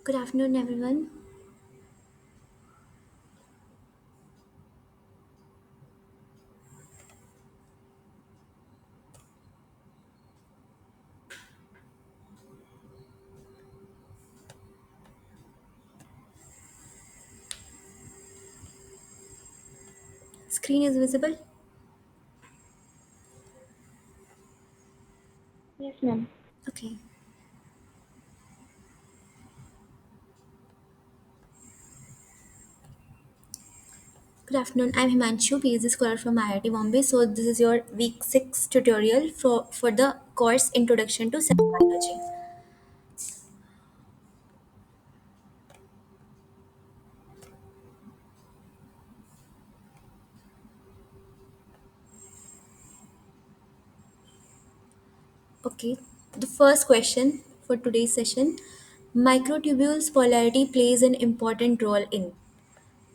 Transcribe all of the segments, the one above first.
Good afternoon, everyone. Screen is visible. Yes, ma'am. Okay. Good afternoon. I'm Himanshu, PhD scholar from IIT Bombay. So this is your week 6 tutorial for the course Introduction to Cell Biology. Okay. The first question for today's session: Microtubules polarity plays an important role in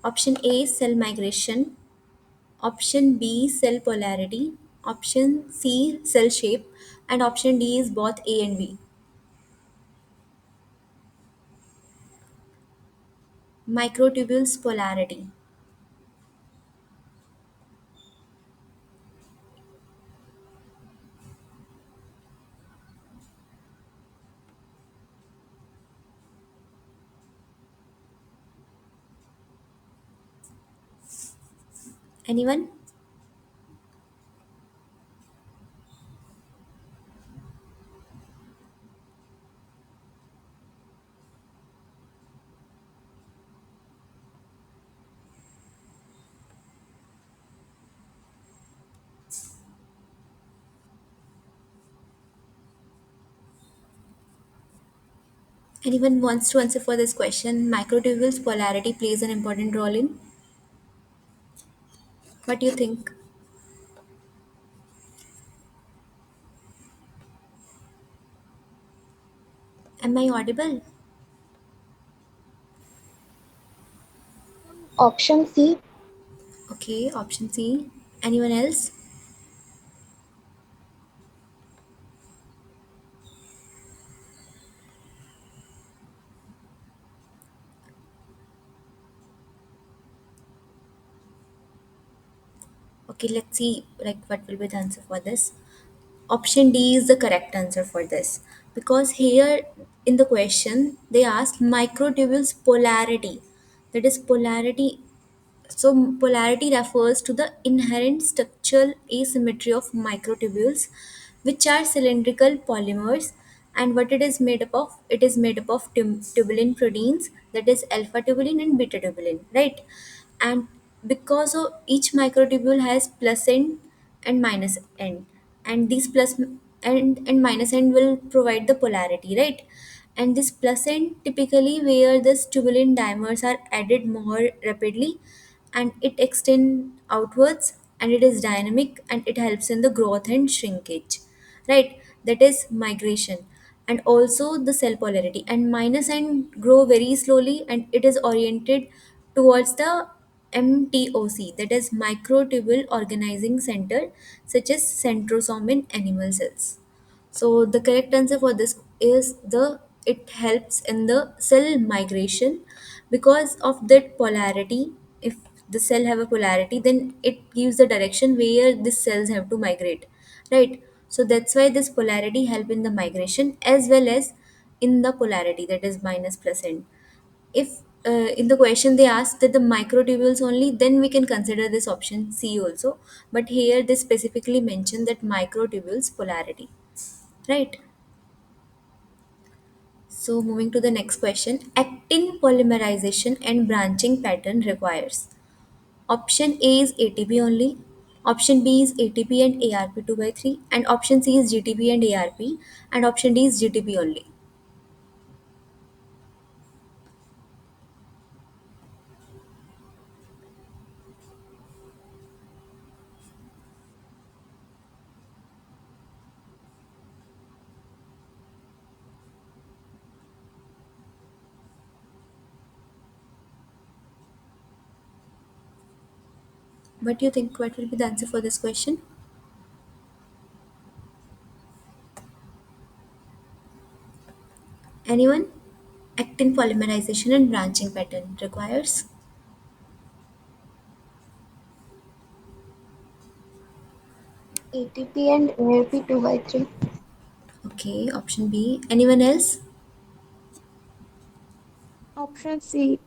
option A, cell migration, option B, cell polarity, option C, cell shape, and option D is both A and B. Microtubules polarity. Anyone? Anyone wants to answer for this question? Microtubules polarity plays an important role in. What do you think? Am I audible? Option C. Okay, option C. Anyone else? Okay, let's see what will be the answer for this. Option D is the correct answer for this because here in the question they asked microtubules polarity. That is polarity. So, polarity refers to the inherent structural asymmetry of microtubules, which are cylindrical polymers. And what it is made up of? It is made up of tubulin proteins, that is alpha tubulin and beta tubulin, right? And because of each microtubule has plus end and minus end, and these and minus end will provide the polarity, right? And this plus end typically where the tubulin dimers are added more rapidly and it extends outwards and it is dynamic and it helps in the growth and shrinkage, right? That is migration. And also the cell polarity and minus end grow very slowly and it is oriented towards the MTOC, that is microtubule organizing center, such as centrosome in animal cells. So the correct answer for this is the it helps in the cell migration because of that polarity. If the cell have a polarity, then it gives the direction where the cells have to migrate, right? So that's why this polarity help in the migration as well as in the polarity, that is minus plus end. If in the question they ask that the microtubules only, then we can consider this option C also. But here they specifically mention that microtubules polarity, right? So moving to the next question, actin polymerization and branching pattern requires. Option A is ATP only. Option B is ATP and ARP 2 by 3. And option C is GTP and ARP. And option D is GTP only. What do you think? What will be the answer for this question? Anyone? actin polymerization and branching pattern requires? ATP and ARP 2 by 3. Okay, option B. Anyone else? Option C.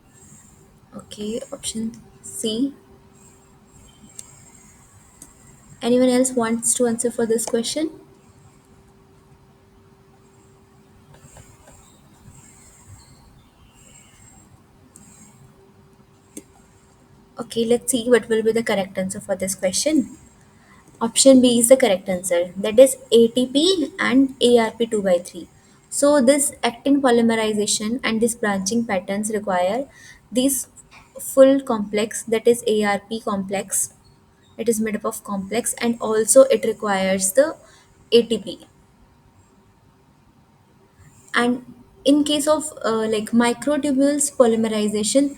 Okay, option C. Anyone else wants to answer for this question? Okay, let's see what will be the correct answer for this question. Option B is the correct answer. That is ATP and ARP 2 by 3. So this actin polymerization and this branching patterns require this full complex, that is ARP complex. It is made up of complex, and also it requires the ATP. And in case of like microtubules polymerization,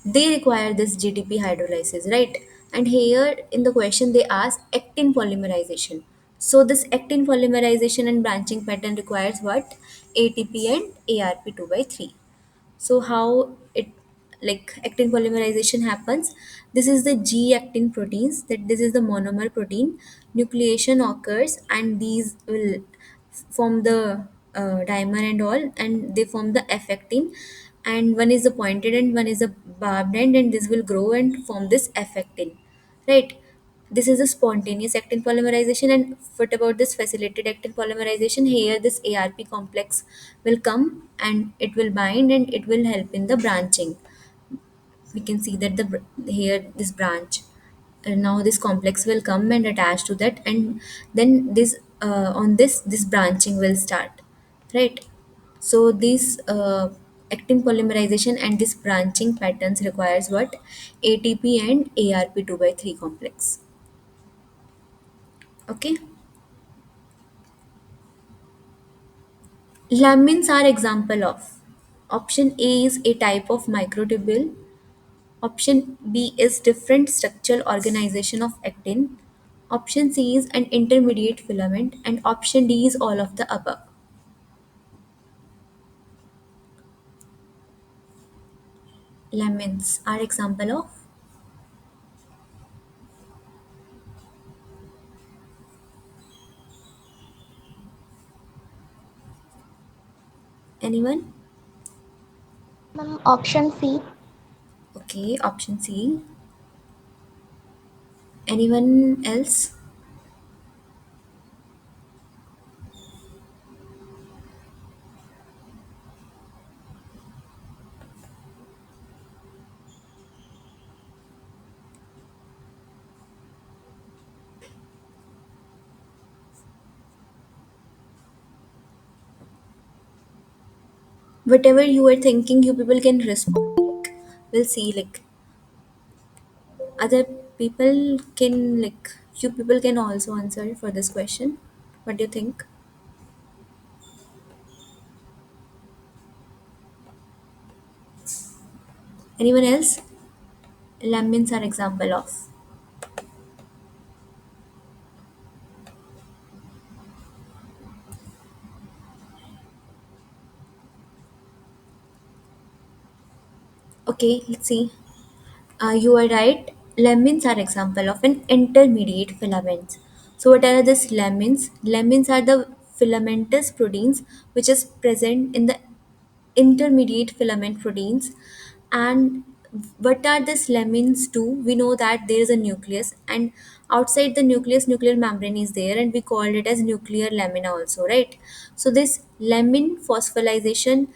they require this GTP hydrolysis, right? And here in the question they ask actin polymerization. So this actin polymerization and branching pattern requires what? ATP and ARP 2 by 3. So how it, like actin polymerization happens? This is the G actin proteins, that this is the monomer protein. Nucleation occurs and these will form the dimer and all, and they form the F actin, and one is the pointed end, one is a barbed end, and this will grow and form this F actin, right? This is a spontaneous actin polymerization. And what about this facilitated actin polymerization? Here this ARP complex will come and it will bind and it will help in the branching. We can see that here this branch, and now this complex will come and attach to that, and then this on this branching will start, right? So this actin polymerization and this branching patterns requires what? ATP and ARP 2 by 3 complex. Okay. Lamins are example of. Option A is a type of microtubule. Option B is different structural organization of actin. Option C is an intermediate filament, and option D is all of the above. Lamins are example of. Anyone? Option C. Okay, option C. Anyone else? Whatever you are thinking, you people can respond. Like, we'll see. Like other people can, like you people can also answer for this question. What do you think? Anyone else? Lamins are example of. Okay, let's see. You are right. Lamins are example of an intermediate filaments. So what are these lamins? Lamins are the filamentous proteins which is present in the intermediate filament proteins. And what are these lamins do? We know that there is a nucleus, and outside the nucleus nuclear membrane is there, and we called it as nuclear lamina also, right? So this lamin phosphorylation,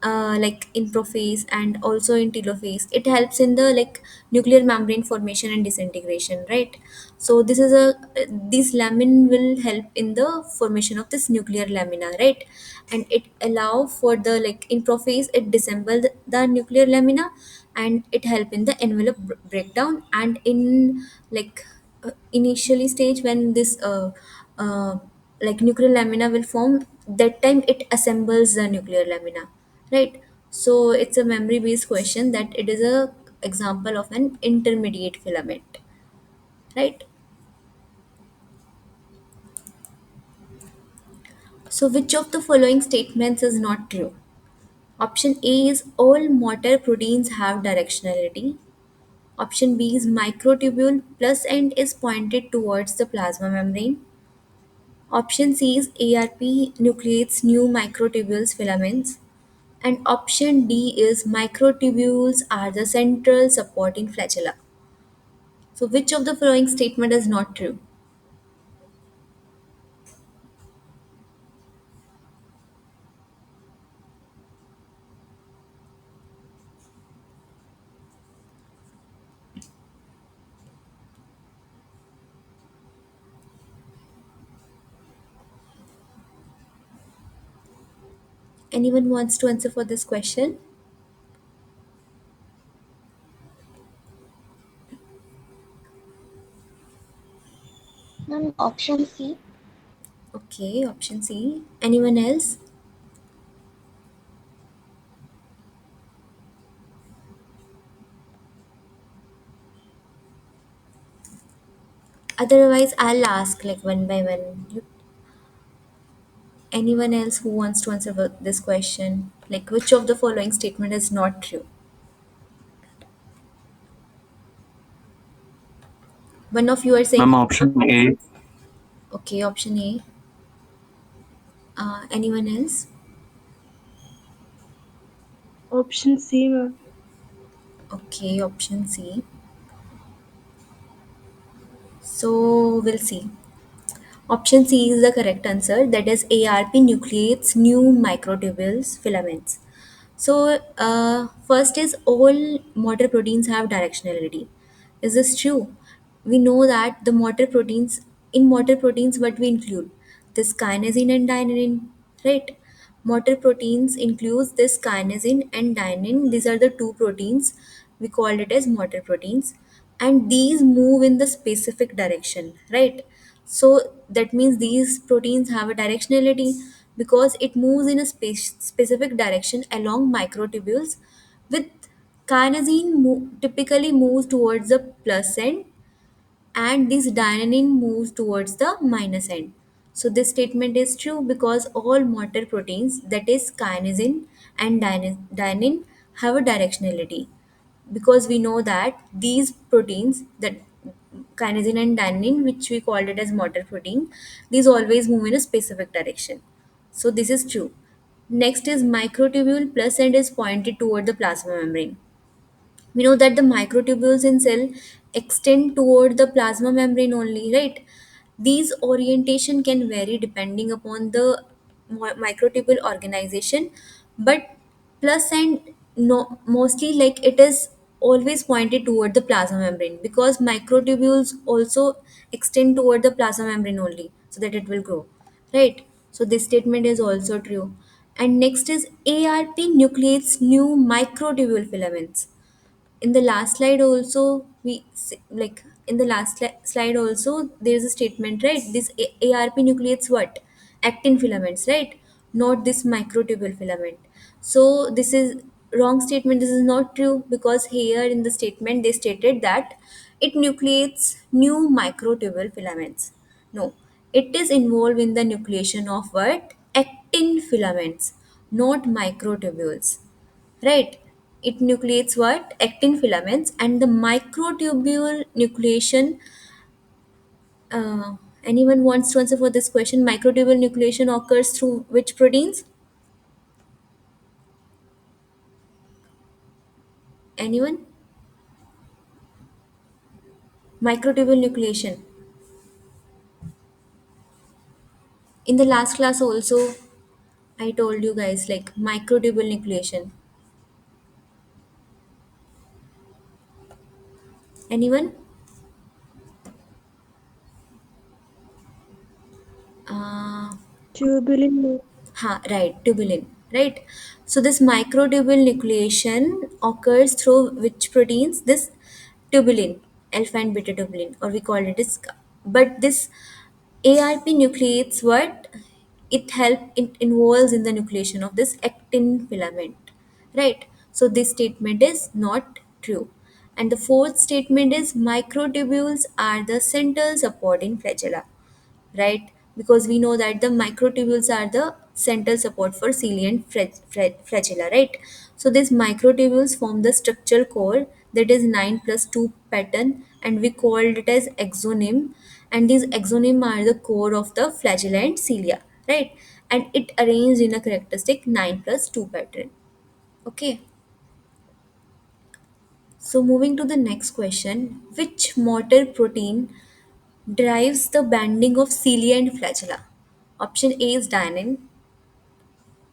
like in prophase and also in telophase, it helps in the like nuclear membrane formation and disintegration, right? So this is a, this lamin will help in the formation of this nuclear lamina, right? And it allow for the, like in prophase it disassemble the nuclear lamina, and it help in the envelope breakdown. And in like initially stage when this like nuclear lamina will form, that time it assembles the nuclear lamina, right? So it's a memory based question, that it is a example of an intermediate filament, right? So which of the following statements is not true? Option A is all motor proteins have directionality. Option B is microtubule plus end is pointed towards the plasma membrane. Option C is ARP nucleates new microtubules filaments. And option D is microtubules are the central supporting flagella. So which of the following statement is not true? Anyone wants to answer for this question? Ma'am, option C. Okay, option C. Anyone else? Otherwise, I'll ask like one by one. Anyone else who wants to answer this question? Like which of the following statement is not true? One of you are saying Ma'am, option A. okay, option A. Anyone else? Option C, ma'am. Okay, option C. So we'll see. Option C is the correct answer. That is ARP nucleates new microtubules filaments. So first is all motor proteins have directionality. Is this true? We know that the motor proteins in motor proteins what we include this kinesin and dynein, right? Motor proteins includes this kinesin and dynein. These are the two proteins we called it as motor proteins, and these move in the specific direction, right? So that means these proteins have a directionality because it moves in a specific direction along microtubules with kinesin typically moves towards the plus end and this dynein moves towards the minus end. So this statement is true because all motor proteins that is kinesin and dynein have a directionality because we know that these proteins that kinesin and dynein which we called it as motor protein, these always move in a specific direction. So this is true. Next is microtubule plus end is pointed toward the plasma membrane. We know that the microtubules in cell extend toward the plasma membrane only, right? These orientation can vary depending upon the microtubule organization, but plus and no, mostly like it is always pointed toward the plasma membrane because microtubules also extend toward the plasma membrane only so that it will grow, right? So this statement is also true. And next is ARP nucleates new microtubule filaments. In the last slide also like in the last slide also there is a statement, right? This ARP nucleates what? Actin filaments, right? Not this microtubule filament. So this is wrong statement. This is not true because here in the statement they stated that it nucleates new microtubule filaments. No, it is involved in the nucleation of what? Actin filaments, not microtubules, right? It nucleates what? Actin filaments. And the microtubule nucleation, anyone wants to answer for this question? Microtubule nucleation occurs through which proteins? Anyone? Microtubule nucleation. In the last class also I told you guys like microtubule nucleation. Anyone? uh, Tubulin, ma'am. Right, tubulin, right? So this microtubule nucleation occurs through which proteins? This tubulin, alpha and beta tubulin, or we call it as. But this ARP nucleates what? It involves in the nucleation of this actin filament, right? So this statement is not true. And the fourth statement is microtubules are the central supporting flagella, right? Because we know that the microtubules are the central support for salient flagella, right? So these microtubules form the structural core, that is 9 plus 2 pattern, and we called it as axoneme. And these axoneme are the core of the flagella and cilia, right? And it arranged in a characteristic 9 plus 2 pattern. Okay. So moving to the next question, which motor protein drives the banding of cilia and flagella? Option A is dynein,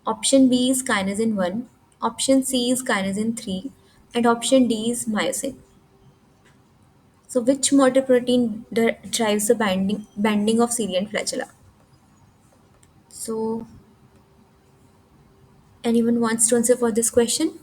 option B is kinesin 1, option C is kinesin 3, and option D is myosin. So which motor protein drives the banding of cilia and flagella? So anyone wants to answer for this question?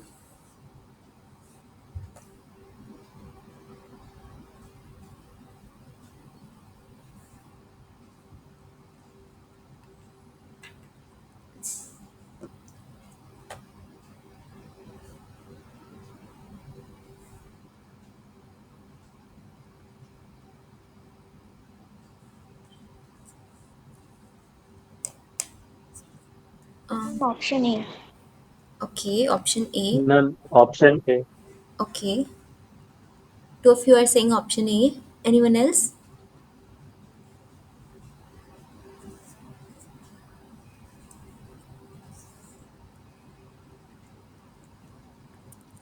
Um, Option A. okay, option A. None. Option A. Okay, two of you are saying option A. Anyone else?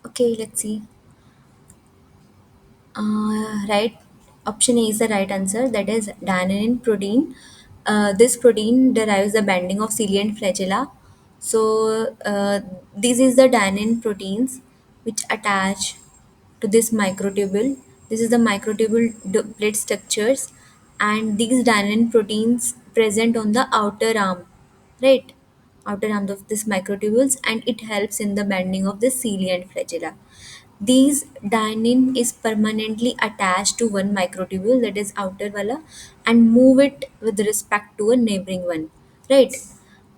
Okay, let's see. Right, option A is the right answer. That is dynein protein. This protein derives the banding of cilia and flagella. So this is the dynein proteins which attach to this microtubule. This is the microtubule plate structures, and these dynein proteins present on the outer arm, right? Outer arm of this microtubules, and it helps in the bending of the cilia and flagella. These dynein is permanently attached to one microtubule, that is outer wala, and move it with respect to a neighboring one, right?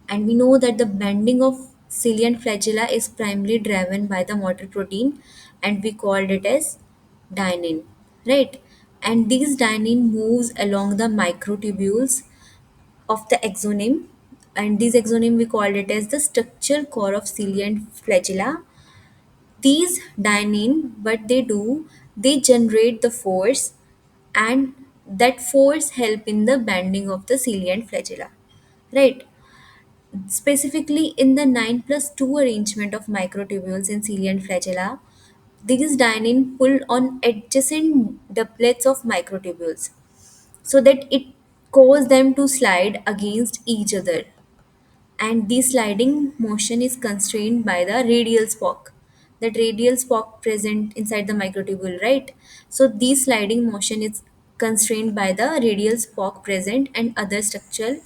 And we know that the bending of cilia and flagella is primarily driven by the motor protein, and we called it as dynein, right? And these dynein moves along the microtubules of the axoneme, and these axoneme we called it as the structural core of cilia and flagella. These dynein, what they do, they generate the force, and that force help in the bending of the cilia and flagella, right? Specifically in the 9 plus 2 arrangement of microtubules in cilia and flagella, these dynein pull on adjacent doublets of microtubules so that it cause them to slide against each other, and the sliding motion is constrained by the radial spoke, that radial spoke present inside the microtubule, right? So the sliding motion is constrained by the radial spoke present and other structural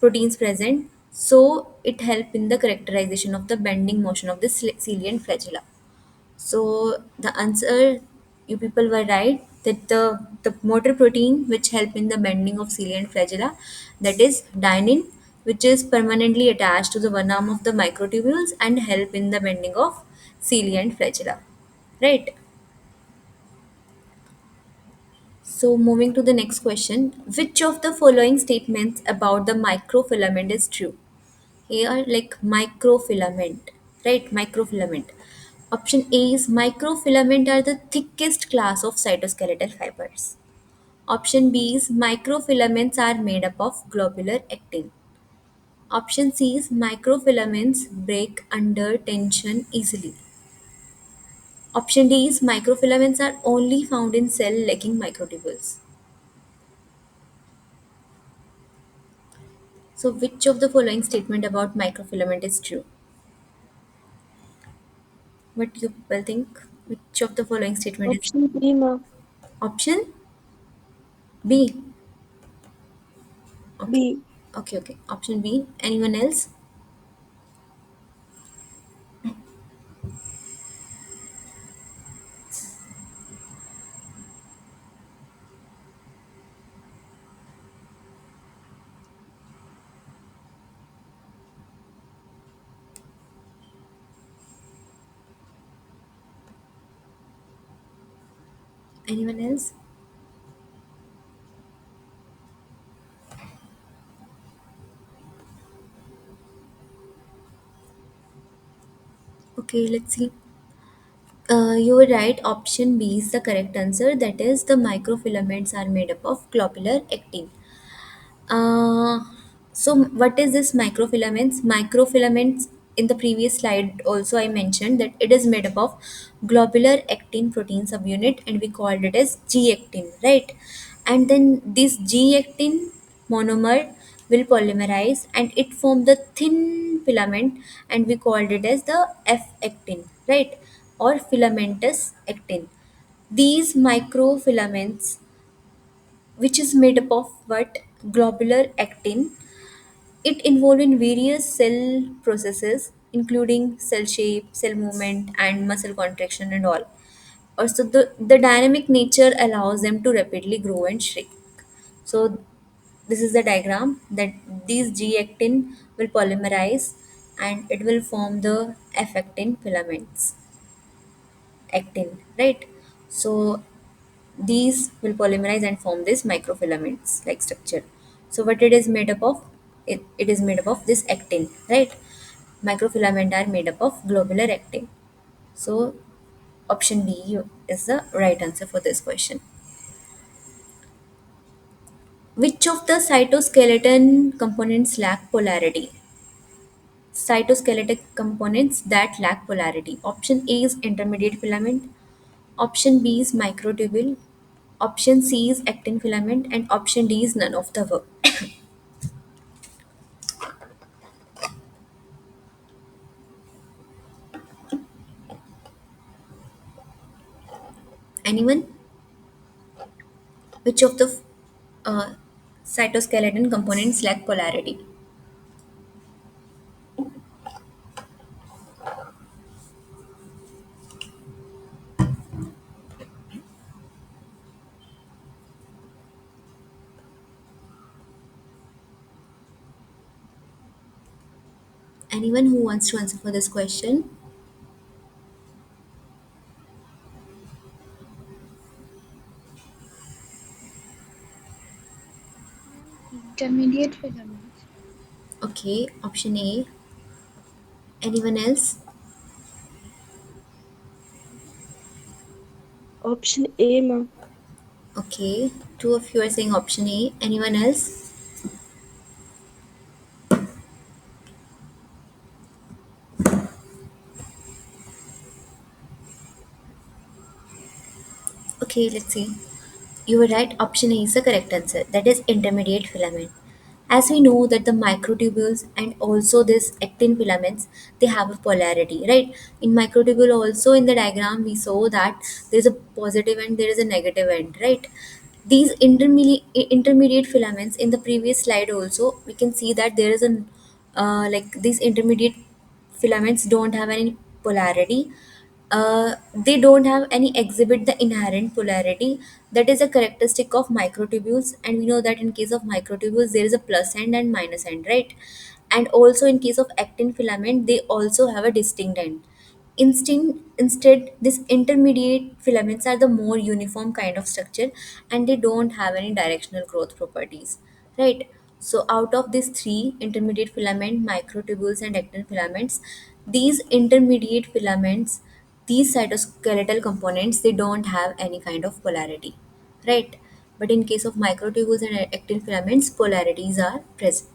proteins present, so it help in the characterization of the bending motion of the cilia and flagella. So the answer, you people were right, that the motor protein which help in the bending of cilia and flagella, that is dynein, which is permanently attached to the one arm of the microtubules and help in the bending of cilia and flagella. Right. So moving to the next question, which of the following statements about the microfilament is true? Here, like microfilament, right? Microfilament. Option A is microfilament are the thickest class of cytoskeletal fibers. Option B is microfilaments are made up of globular actin. Option C is microfilaments break under tension easily. Option D is microfilaments are only found in cell lacking microtubules. So which of the following statement about microfilament is true? What do you people think? Which of the following statement is Option B, ma'am. option B? Okay. B. Okay. Option B. Anyone else? Anyone else? Okay, let's see. You were right. Option B is the correct answer. That is, the microfilaments are made up of globular actin. Uh, so what is this microfilaments? Microfilaments, in the previous slide also I mentioned that it is made up of globular actin protein subunit, and we called it as G-actin, right? And then this G-actin monomer will polymerize and it form the thin filament, and we called it as the F-actin, right? Or filamentous actin. These microfilaments, which is made up of what? Globular actin. It involved in various cell processes including cell shape, cell movement, and muscle contraction and all. Also, the dynamic nature allows them to rapidly grow and shrink. So this is the diagram that these G-actin will polymerize and it will form the F-actin filaments, actin, right? So these will polymerize and form this microfilaments like structure. So what it is made up of? It is made up of this actin, right? Microfilament are made up of globular actin. So option D is the right answer for this question. Which of the cytoskeleton components lack polarity? Cytoskeleton components that lack polarity. Option A is intermediate filament. Option B is microtubule. Option C is actin filament, and option D is none of the above. Anyone? Which of the uh, cytoskeleton components lack polarity? Anyone who wants to answer for this question? Intermediate filaments. Okay, option A. Anyone else? Option A, ma'am. Okay, two of you are saying option A. Anyone else? Okay, let's see. You were right. Option A is the correct answer. That is intermediate filament. As we know that the microtubules and also this actin filaments, they have a polarity, right? In microtubule also, in the diagram we saw that there is a positive and there is a negative end, right? These intermediate filaments, in the previous slide also we can see that there is an like these intermediate filaments don't have any polarity. They don't have any exhibit the inherent polarity that is a characteristic of microtubules, and we know that in case of microtubules there is a plus end and minus end, right? And also in case of actin filament they also have a distinct end. Instead, these intermediate filaments are the more uniform kind of structure, and they don't have any directional growth properties, right? So out of these three, intermediate filament, microtubules, and actin filaments, these intermediate filaments, these cytoskeletal components, they don't have any kind of polarity, right? But in case of microtubules and actin filaments, polarities are present.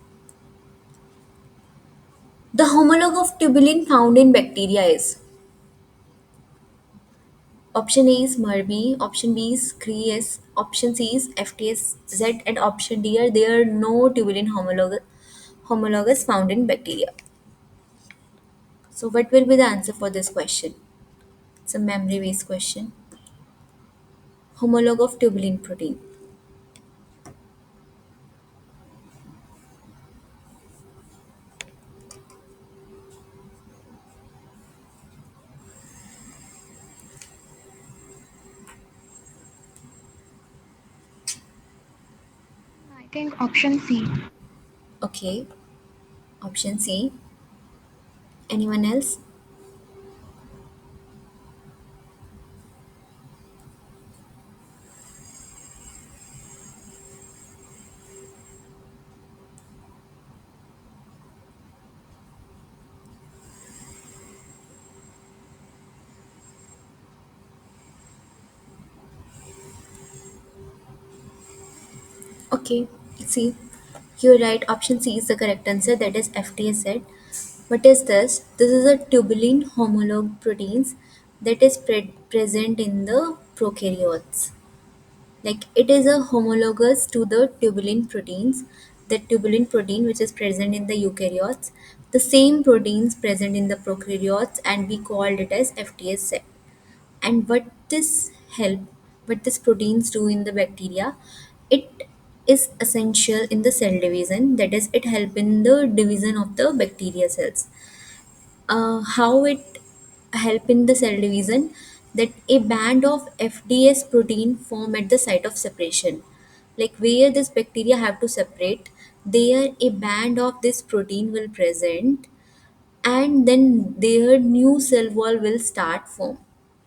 The homologue of tubulin found in bacteria is option A is MRB, option B is CREAS, option C is FTSZ, and option D are there are no tubulin homologus found in bacteria. So, what will be the answer for this question? It's a memory based question. Homologue of tubulin protein. I think option C. Okay, option C. Anyone else? Okay, see, you're right. Option C is the correct answer. That is FTS said. What is this? This is a tubulin homolog proteins that is present in the prokaryotes. Like it is a homologous to the tubulin proteins, the tubulin protein which is present in the eukaryotes, the same proteins present in the prokaryotes, and we called it as FTS set. And help what this proteins do in the bacteria, it is essential in the cell division, that is it help in the division of the bacteria cells. How it help in the cell division, that a band of FDS protein form at the site of separation, like where this bacteria have to separate, there a band of this protein will present, and then their new cell wall will start form,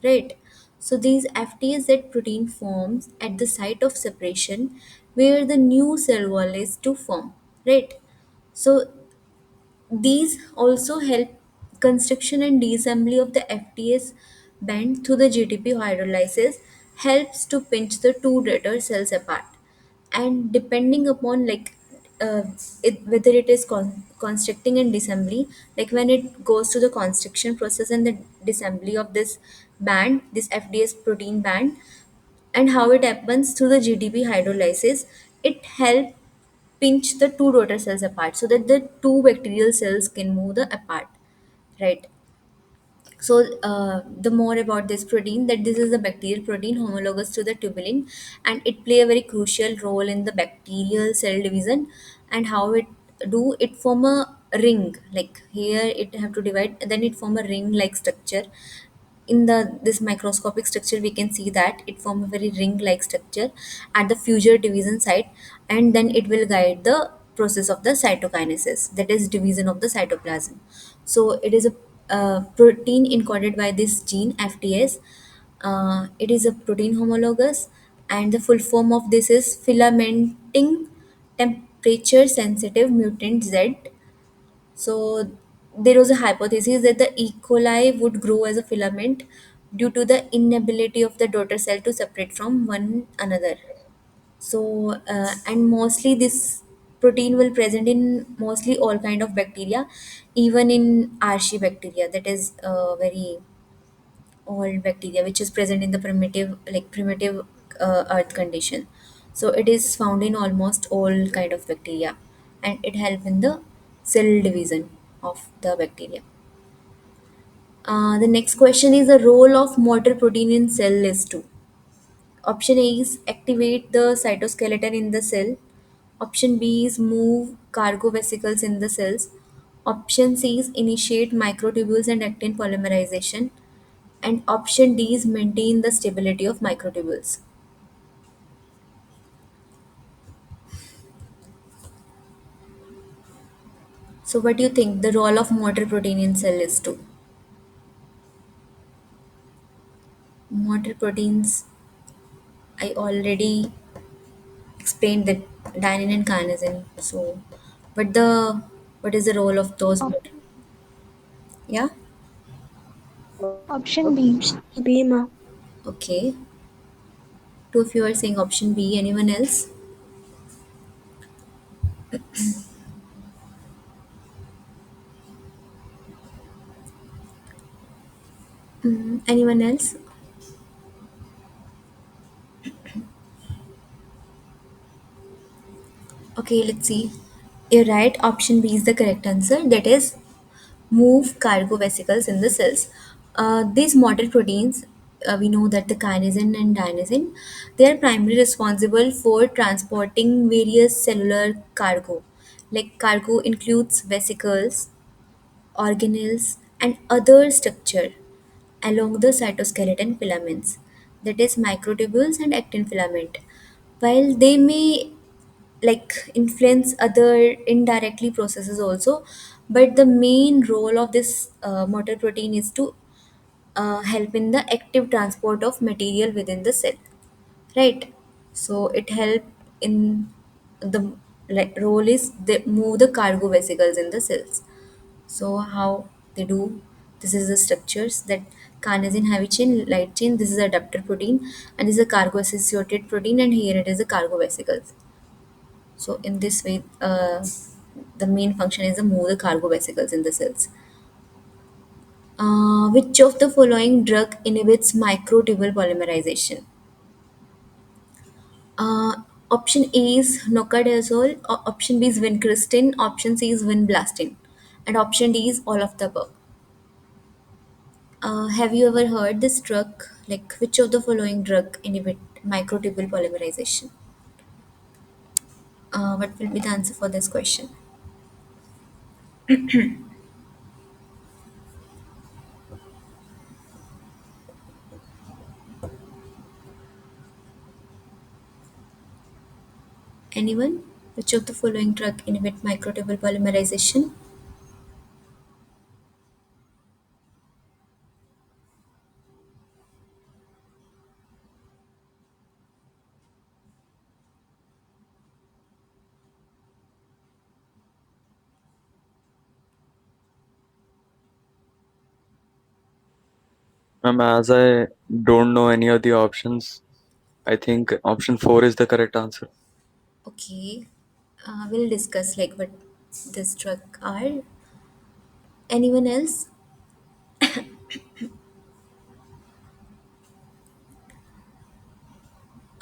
right? So these FTZ protein forms at the site of separation where the new cell wall is to form, right? So these also help construction and disassembly of the FTS band through the GTP hydrolysis, helps to pinch the two daughter cells apart. And depending upon uh, whether it is constructing and disassembly, like when it goes to the construction process and the disassembly of this band, this FDS protein band, and how it happens through the GTP hydrolysis, it helps pinch the two daughter cells apart so that the two bacterial cells can move the apart, right? So the more about this protein, that this is a bacterial protein homologous to the tubulin, and it play a very crucial role in the bacterial cell division. And how it do, it form a ring, like here it have to divide, then it form a ring like structure. In the this microscopic structure we can see that it form a very ring like structure at the fusion division site, and then it will guide the process of the cytokinesis, that is division of the cytoplasm. So it is a protein encoded by this gene FTS. It is a protein homologous, and the full form of this is filamenting temperature sensitive mutant Z. So there was a hypothesis that the E. coli would grow as a filament due to the inability of the daughter cell to separate from one another. So and mostly this protein will present in mostly all kind of bacteria, even in Archibacteria, that is very old bacteria which is present in the primitive earth condition. So it is found in almost all kind of bacteria, and it help in the cell division of the bacteria. The next question is the role of motor protein in cell list 2. Option A is activate the cytoskeleton in the cell. Option B is move cargo vesicles in the cells. Option C is initiate microtubules and actin polymerization. And option D is maintain the stability of microtubules. So what do you think the role of motor protein in cell is to? Motor proteins, I already explained that dynein and carnosine. So what is the role of those motor? Option Yeah? option B. B, ma. Okay. Two of you are saying option B. Anyone else? Anyone else? Okay, let's see. You're right. Option B is the correct answer. That is move cargo vesicles in the cells. These motor proteins, we know that the kinesin and dynesin, they are primarily responsible for transporting various cellular cargo. Like cargo includes vesicles, organelles, and other structure along the cytoskeleton filaments, that is microtubules and actin filament. While they may influence other indirectly processes also, but the main role of this motor protein is to help in the active transport of material within the cell, right? So it help in the role is they move the cargo vesicles in the cells. So how they do, this is the structures that carnosine heavy chain, light chain, this is a adapter protein, and this is a cargo associated protein, and here it is a cargo vesicles. So in this way, the main function is to move the cargo vesicles in the cells. Which of the following drug inhibits microtubule polymerization? Uh, Option A is nocardazole, option B is vincristine, option C is vinblastine, and option D is all of the above. Have you ever heard this drug? Like, which of the following drug inhibit microtubule polymerization? What will be the answer for this question? Anyone? Which of the following drug inhibit microtubule polymerization? As I don't know any of the options, I think option 4 is the correct answer. Okay, we'll discuss like what this drug are. Anyone else?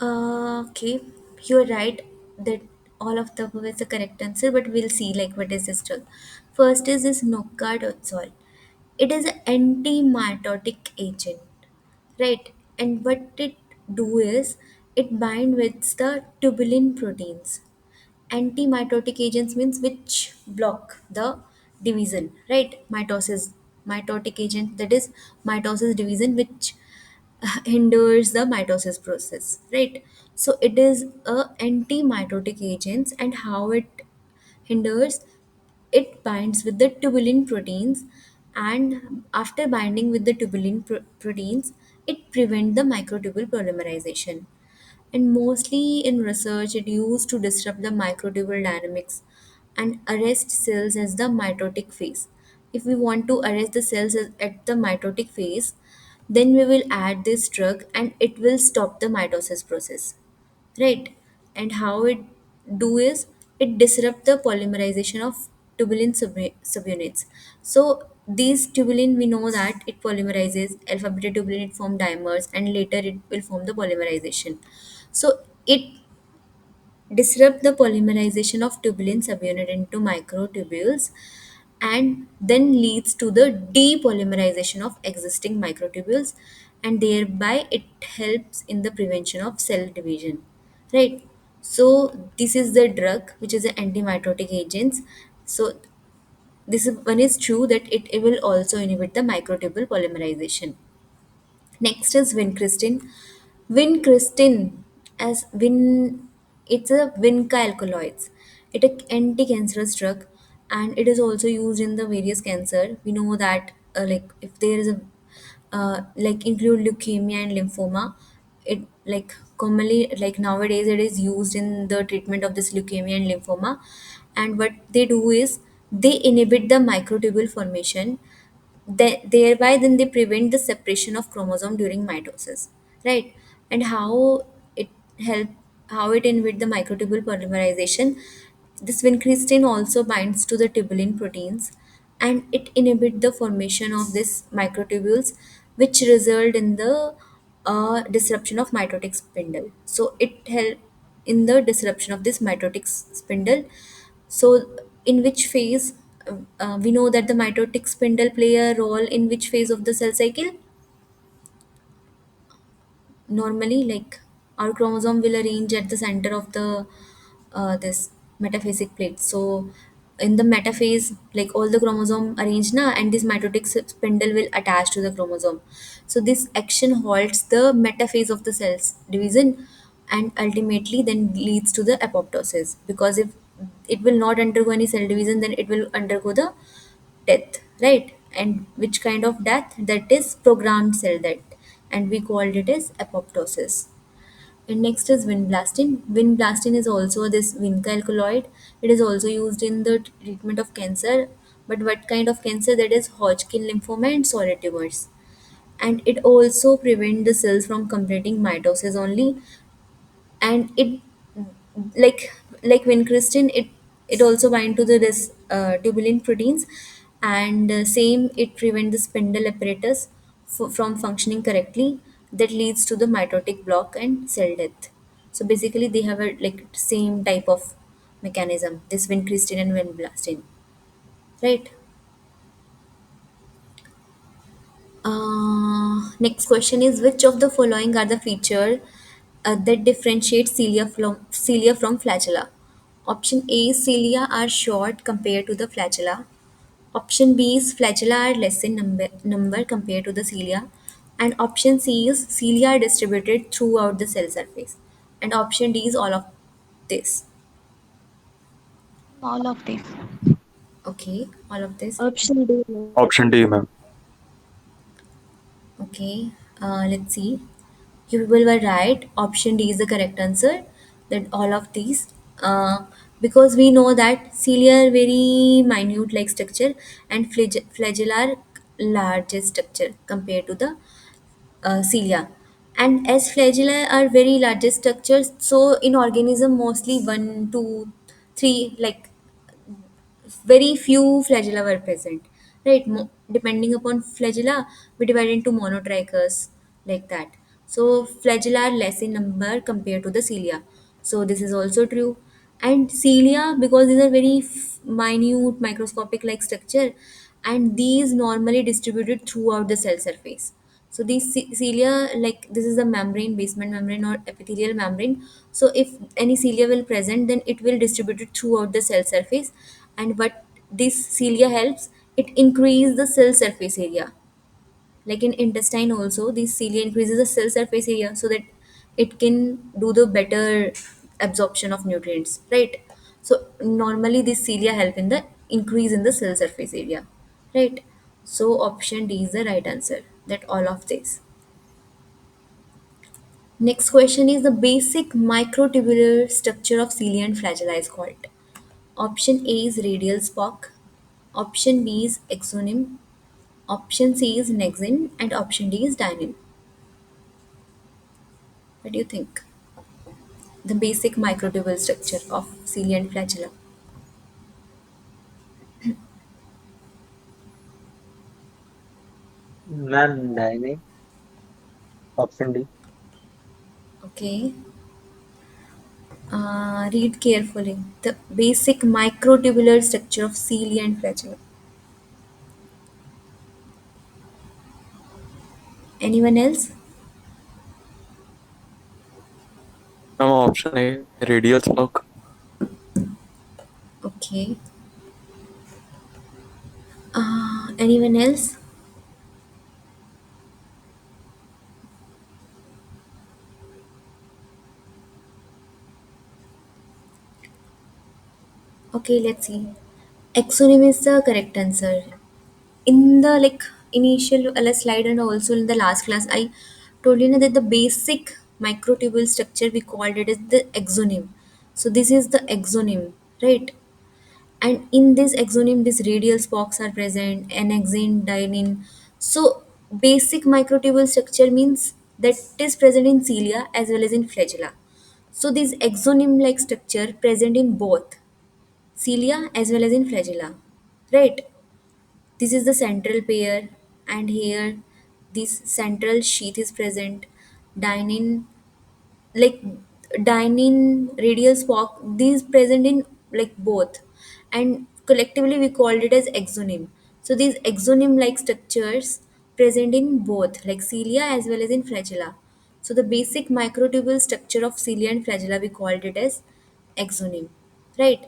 Okay, you're right that all of the above is the correct answer, but we'll see like what is this drug. First is this nocardazole. It is an anti-mitotic agent, right? And what it do is it bind with the tubulin proteins. Anti-mitotic agents means which block the division, right? Mitotic agent, that is mitosis division, which hinders the mitosis process, right? So it is a anti-mitotic agents, and how it hinders, it binds with the tubulin proteins, and after binding with the tubulin proteins, it prevents the microtubule polymerization. And mostly in research, it used to disrupt the microtubule dynamics and arrest cells as the mitotic phase. If we want to arrest the cells at the mitotic phase, then we will add this drug and it will stop the mitosis process, right? And how it do is it disrupt the polymerization of tubulin subunits. So these tubulin, we know that it polymerizes alpha beta tubulin, it form dimers, and later it will form the polymerization. So it disrupt the polymerization of tubulin subunit into microtubules, and then leads to the depolymerization of existing microtubules, and thereby it helps in the prevention of cell division, right? So this is the drug which is an antimitotic agents. So this is, one is true that it will also inhibit the microtubule polymerization. Next is vincristine. Vincristine, as vin, it's a vinca alkaloids. It's an anti-cancerous drug, and it is also used in the various cancer. We know that like if there is a like include leukemia and lymphoma, it like commonly like nowadays it is used in the treatment of this leukemia and lymphoma. And what they do is they inhibit the microtubule formation, thereby then they prevent the separation of chromosome during mitosis, right? And how it help, how it inhibit the microtubule polymerization, this vincristine also binds to the tubulin proteins, and it inhibit the formation of this microtubules, which result in the disruption of mitotic spindle. So it help in the disruption of this mitotic spindle. So, in which phase, we know that the mitotic spindle play a role in which phase of the cell cycle? Normally, like our chromosome will arrange at the center of the this metaphasic plate. So, in the metaphase, like all the chromosome arranged na, and this mitotic spindle will attach to the chromosome. So, this action halts the metaphase of the cells division, and ultimately then leads to the apoptosis, because if it will not undergo any cell division, then it will undergo the death, right? And which kind of death? That is programmed cell death, and we called it as apoptosis. And next is vinblastine. Vinblastine is also this vinca alkaloid. It is also used in the treatment of cancer, but what kind of cancer? That is Hodgkin lymphoma and solid tumors. And it also prevent the cells from completing mitosis only. And it, like like vincristine, it also bind to the this tubulin proteins, and same, it prevent the spindle apparatus from functioning correctly, that leads to the mitotic block and cell death. So basically they have a like same type of mechanism, this vincristine and vinblastine, right? Next question is, which of the following are the feature that differentiate cilia from flagella? Option A, cilia are short compared to the flagella. Option B is flagella are less in number compared to the cilia. And option C is cilia are distributed throughout the cell surface. And option D is all of this. All of this. Okay, all of this. Option D, ma'am. Option D, ma'am. Okay, let's see. You people were right. Option D is the correct answer. That all of these, because we know that cilia are very minute like structure, and flagellar largest structure compared to the cilia. And as flagella are very largest structures, so in organism mostly one, two, three, like very few flagella were present, right? Depending upon flagella, we divide into monotrichous, like that. So flagella are less in number compared to the cilia, so this is also true. And cilia, because these are very minute microscopic like structure, and these normally distributed throughout the cell surface. So these cilia, like this is the membrane, basement membrane or epithelial membrane. So if any cilia will present, then it will distribute it throughout the cell surface. And what this cilia helps, it increase the cell surface area. Like in intestine also, this cilia increases the cell surface area so that it can do the better absorption of nutrients, right? So normally this cilia help in the increase in the cell surface area, right? So option D is the right answer, that all of this. Next question is, the basic microtubular structure of cilia and flagella is called. Option A is radial spock, option B is exonym, option C is nexin, and option D is dynein. What do you think? The basic microtubule structure of cilia and flagella. Ma'am, dining. Option D. Okay. Read carefully. The basic microtubular structure of cilia and flagella. Anyone else? Ma'am, option A, radial spock. Okay. Anyone else? Okay, let's see. Exonym is the correct answer. In the like initial slide and also in the last class, I told you that the basic microtubule structure we called it as the exonym. So this is the exonym, right? And in this exonym, these radial spokes are present, annexin, dynein. So basic microtubule structure means that it is present in cilia as well as in flagella. So this exonym like structure present in both cilia as well as in flagella, right? This is the central pair, and here this central sheath is present. Dynein, like dynein, radial spock, these present in like both, and collectively we called it as exonym. So these exonym like structures present in both, like cilia as well as in flagella. So the basic microtubule structure of cilia and flagella we called it as exonym, right?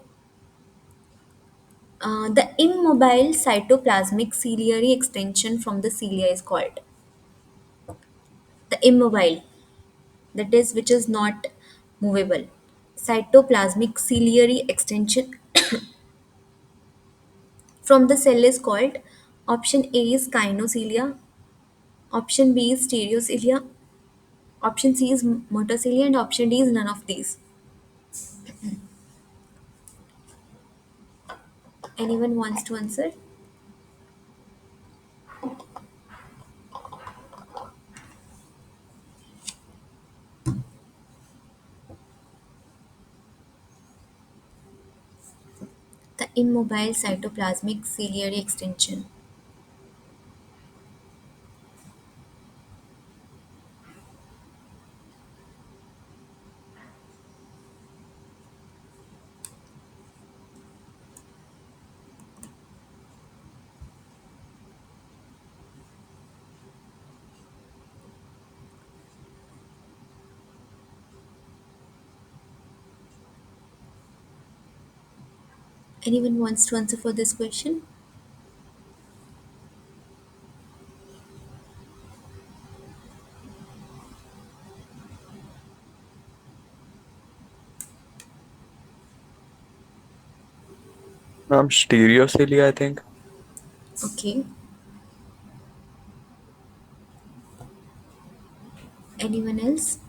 The immobile cytoplasmic ciliary extension from the cilia is called the immobile, that is, which is not movable. Cytoplasmic ciliary extension from the cell is called, option A is kinocilia, option B is stereocilia, option C is motocilia, and option D is none of these. Anyone wants to answer? Immobile cytoplasmic ciliary extension. Anyone wants to answer for this question? Stereocilia, I think. Okay. Anyone else?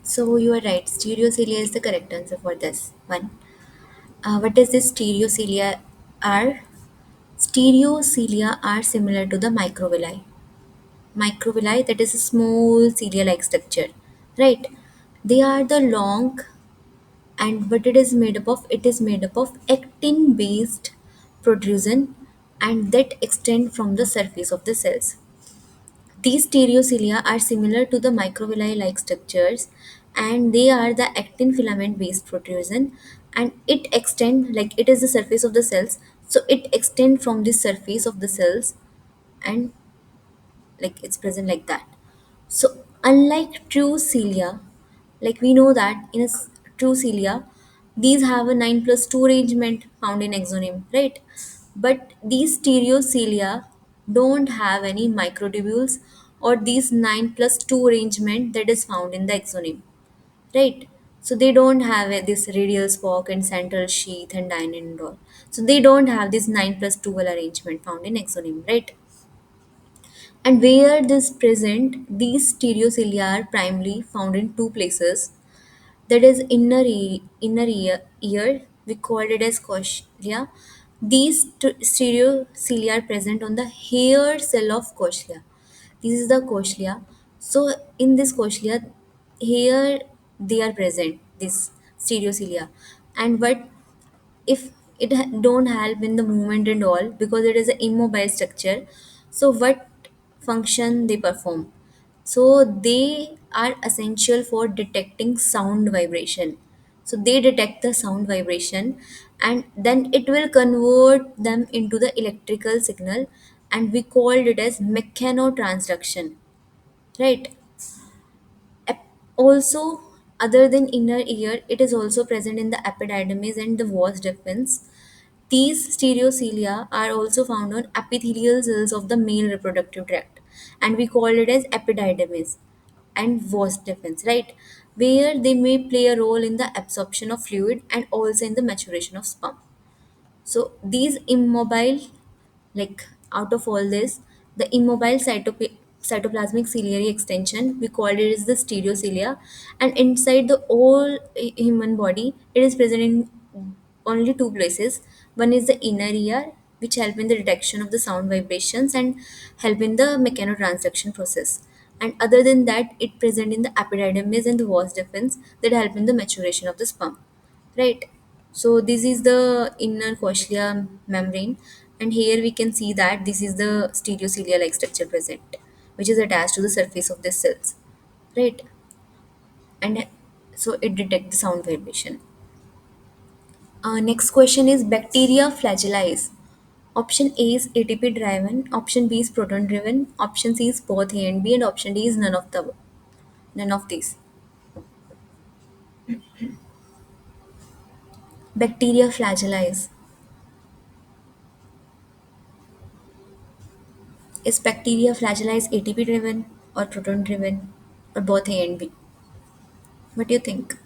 So you are right. Stereocilia is the correct answer for this one. What is this stereocilia are? Stereocilia are similar to the microvilli. Microvilli, that is a small cilia-like structure, right? They are the long, and what it is made up of? It is made up of actin-based protrusion and that extend from the surface of the cells. These stereocilia are similar to the microvilli-like structures, and they are the actin filament-based protrusion, and it extend like it is the surface of the cells, so it extend from the surface of the cells, and like it's present like that. So unlike true cilia, like we know that in true cilia, these have a 9+2 arrangement found in exonym, right? But these stereocilia don't have any microtubules or these 9+2 arrangement that is found in the exonym, right? So they don't have this radial spoke and central sheath and dynein and all. So they don't have this 9+2 arrangement found in exonym, right? And where this present, these stereocilia are primarily found in two places. That is inner ear, we called it as cochlea. These stereocilia are present on the hair cell of cochlea. This is the cochlea. So in this cochlea, here they are present, this stereocilia. And what if it don't help in the movement and all, because it is an immobile structure, so what function they perform? So they are essential for detecting sound vibration. So they detect the sound vibration, and then it will convert them into the electrical signal, and we called it as mechanotransduction, right? Also, other than inner ear, it is also present in the epididymis and the vas deferens. These stereocilia are also found on epithelial cells of the male reproductive tract, and we call it as epididymis and vas deferens, right? Where they may play a role in the absorption of fluid and also in the maturation of sperm. So these immobile, like out of all this, the immobile cytoplasmic ciliary extension, we call it as the stereocilia, and inside the whole human body, it is present in only two places. One is the inner ear, which help in the detection of the sound vibrations and help in the mechanotransduction process. And other than that, it present in the epididymis and the vas deferens that help in the maturation of the sperm, right? So this is the inner cochlea membrane, and here we can see that this is the stereocilia like structure present, which is attached to the surface of the cells, right? And so it detects the sound vibration. Next question is bacteria flagellize. Option A is ATP driven, option B is proton driven, option C is both A and B, and option D is none of these. Bacteria flagellize. Is bacteria flagellize ATP driven or proton driven or both A and B? What do you think?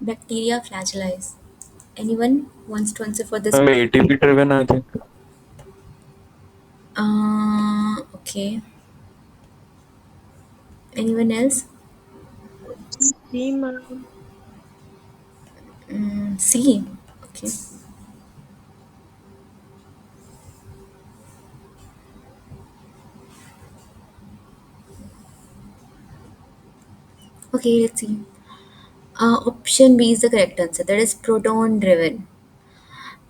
Bacteria flagellize. Anyone wants to answer for this? ATP driven, I think. Okay. Anyone else? C, ma'am. C. Okay. Okay, let's see. Option B is the correct answer. That is proton driven.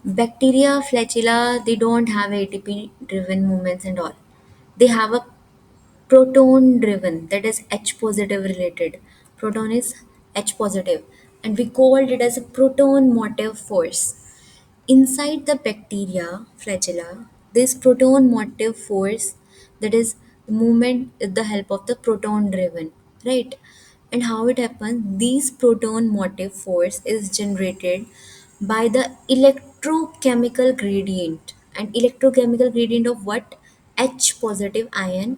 Bacteria, flagella, they don't have ATP driven movements and all. They have a proton driven, that is H positive related. Proton is H positive, and we called it as a proton motive force. Inside the bacteria, flagella, this proton motive force, that is the movement with the help of the proton driven, right? And how it happens? These proton motive force is generated by the electrochemical gradient. And electrochemical gradient of what? H positive ion.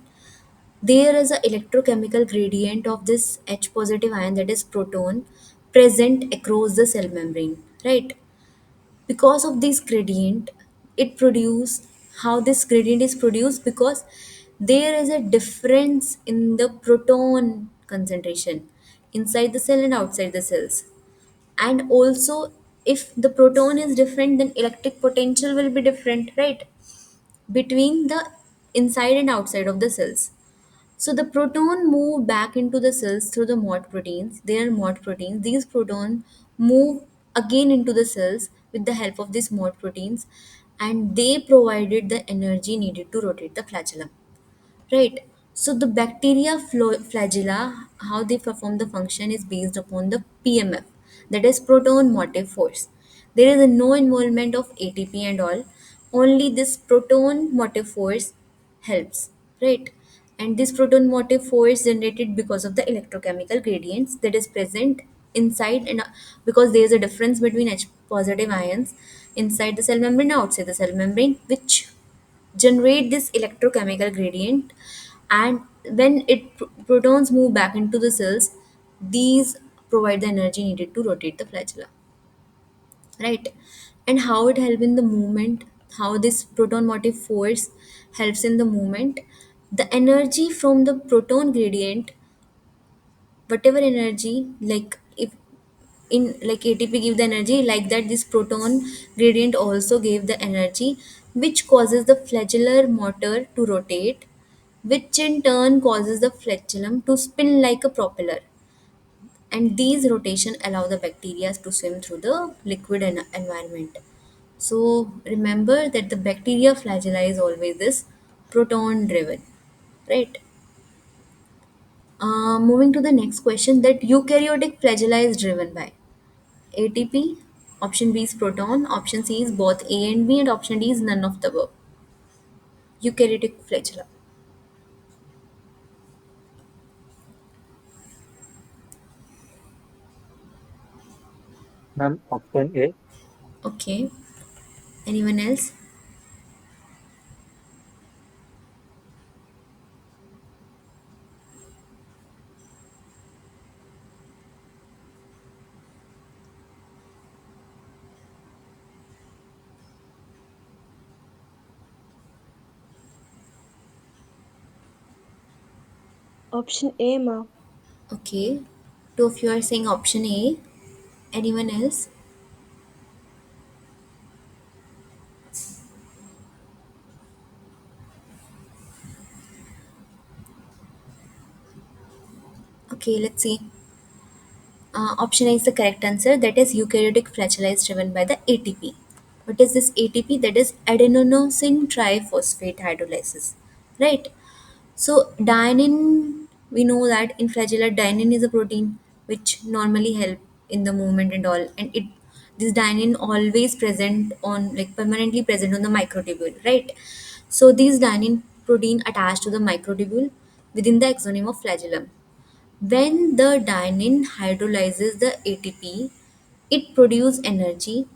There is a electrochemical gradient of this H positive ion, that is proton, present across the cell membrane, right? Because of this gradient, it produce, how this gradient is produced, because there is a difference in the proton concentration inside the cell and outside the cells. And also, if the proton is different, then electric potential will be different, right, between the inside and outside of the cells. So the proton move back into the cells through the Mott proteins. They are Mott proteins. These protons move again into the cells with the help of these Mott proteins, and they provided the energy needed to rotate the flagellum. Right. So the bacteria flagella, how they perform the function is based upon the PMF, that is proton motive force. There is no involvement of ATP and all. Only this proton motive force helps, right? And this proton motive force generated because of the electrochemical gradients that is present inside, and because there is a difference between H positive ions inside the cell membrane and outside the cell membrane, which generate this electrochemical gradient. And when protons move back into the cells, these provide the energy needed to rotate the flagella, right? And how it helps in the movement, how this proton motive force helps in the movement, the energy from the proton gradient, whatever energy, like if in like ATP give the energy, like that this proton gradient also gave the energy, which causes the flagellar motor to rotate, which in turn causes the flagellum to spin like a propeller. And these rotation allow the bacteria to swim through the liquid environment. So remember that the bacteria flagella is always this proton driven, right? Moving to the next question, that eukaryotic flagella is driven by ATP, option B is proton, option C is both A and B, and option D is none of the above. Eukaryotic flagella. Ma'am, option A. Okay. Anyone else? Option A, ma'am. Okay. Two of you are saying option A. Anyone else? Okay, let's see. Option A is the correct answer. That is, eukaryotic flagella is driven by the ATP. What is this ATP? That is adenosine triphosphate hydrolysis. Right? So dynein, we know that in flagella, dynein is a protein which normally help in the movement and all, and it, this dynein always present on, like permanently present on the microtubule, right? So these dynein protein attached to the microtubule within the exoneme of flagellum. When the dynein hydrolyzes the ATP, it produces energy,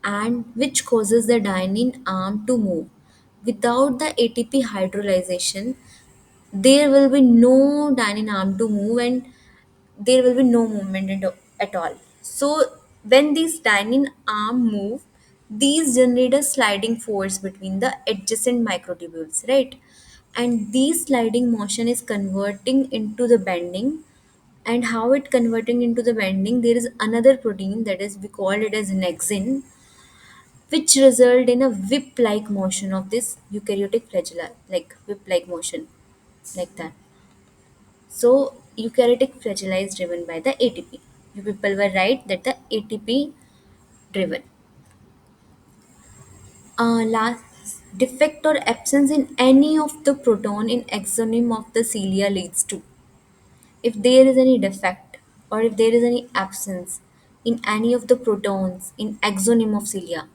and which causes the dynein arm to move. Without the ATP hydrolyzation, there will be no dynein arm to move, and there will be no movement at all. So when these dynein arm move, These generate a sliding force between the adjacent microtubules, right? And these sliding motion is converting into the bending. And how it converting into the bending, there is another protein that is we call it as nexin, which result in a whip-like motion of this eukaryotic flagella, like whip-like motion, like that. So eukaryotic flagella is driven by the ATP. You people were right that the ATP driven. Last, defect or absence in any of the proton in exonym of the cilia leads to. If there is any defect or if there is any absence in any of the protons in exonym of cilia,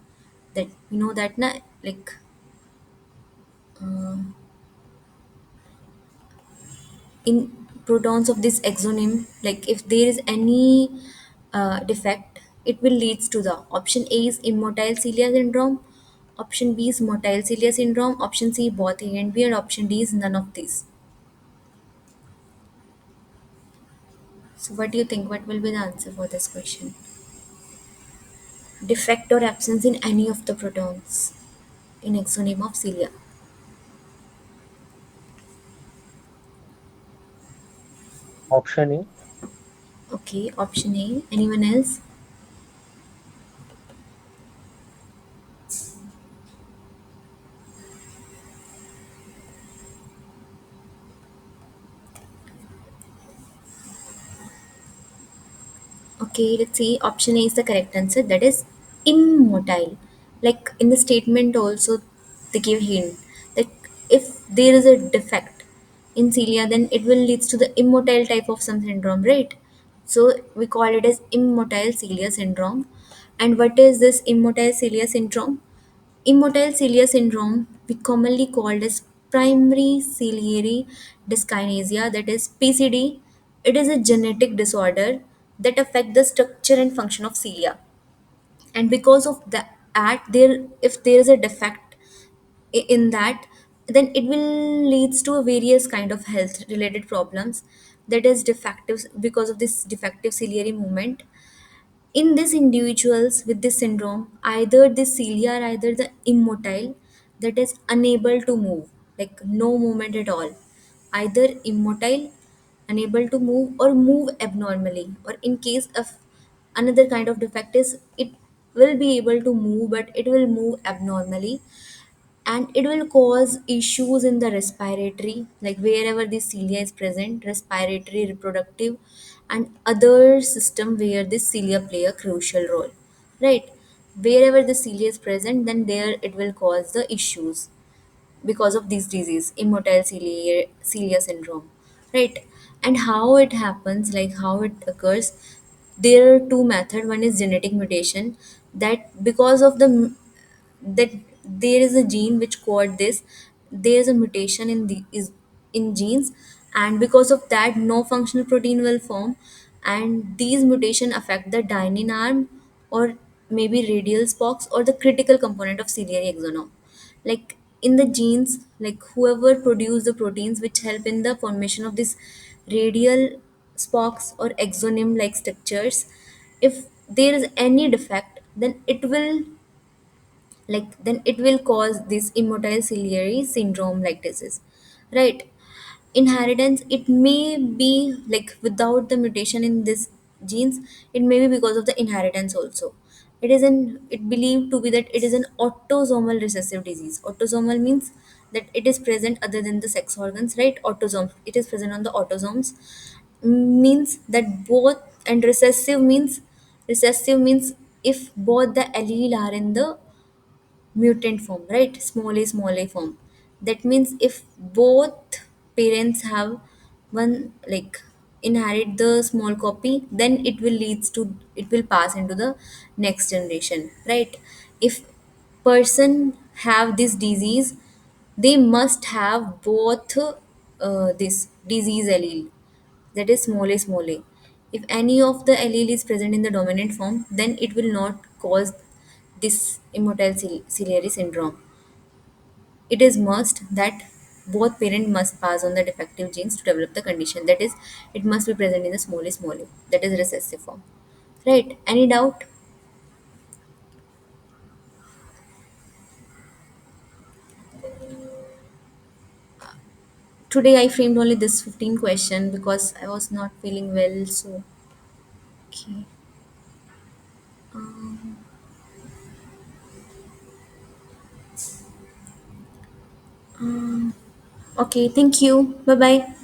that you know that na, like uh, in protons of this exonym, like if there is any defect, it will leads to the option A is immotile cilia syndrome, option B is motile cilia syndrome, option C both A and B, and option D is none of these. So what do you think, what will be the answer for this question? Defect or absence in any of the protons in exonym of cilia. Option A. Okay, option A. Anyone else? Okay, let's see. Option A is the correct answer. That is immotile. Like in the statement also, they give hint that if there is a defect in cilia, then it will leads to the immotile type of some syndrome, right? So we call it as immotile cilia syndrome. And what is this immotile cilia syndrome? Immotile cilia syndrome, we commonly called as primary ciliary dyskinesia, that is PCD. It is a genetic disorder that affect the structure and function of cilia. And because of that, there if there is a defect in that, then it will leads to a various kind of health related problems, that is defective because of this defective ciliary movement. In these individuals with this syndrome, either the cilia are either the immotile, that is unable to move, like no movement at all, either immotile, unable to move, or move abnormally. Or in case of another kind of defect is it will be able to move but it will move abnormally, and it will cause issues in the respiratory, like wherever the cilia is present, respiratory, reproductive, and other system where this cilia play a crucial role, right? Wherever the cilia is present, then there it will cause the issues because of this disease, immotile cilia syndrome, right? And how it happens, like how it occurs, there are two methods. One is genetic mutation, that because of the that there is a gene which code this, there is a mutation in the is in genes, and because of that no functional protein will form, and these mutation affect the dynein arm, or maybe radial spokes, or the critical component of ciliary axonome. Like in the genes, like whoever produce the proteins which help in the formation of this radial spokes or axoneme like structures, if there is any defect, then it will, like then it will cause this immotile ciliary syndrome like disease, right? Inheritance, it may be like without the mutation in this genes, it may be because of the inheritance also. It is an it believed to be that it is an autosomal recessive disease. Autosomal means that it is present other than the sex organs, right? Autosome, it is present on the autosomes, means that both, and recessive means if both the allele are in the mutant form, right? Small a form. That means if both parents have one, like inherit the small copy, then it will pass into the next generation, right? If person have this disease, they must have both this disease allele, that is small a. If any of the allele is present in the dominant form, then it will not cause this immotile ciliary syndrome. It is must that both parent must pass on the defective genes to develop the condition. That is, it must be present in the small a. That is recessive form. Right? Any doubt? today I framed only this 15 question because I was not feeling well. So okay. Um, okay. Thank you. Bye bye.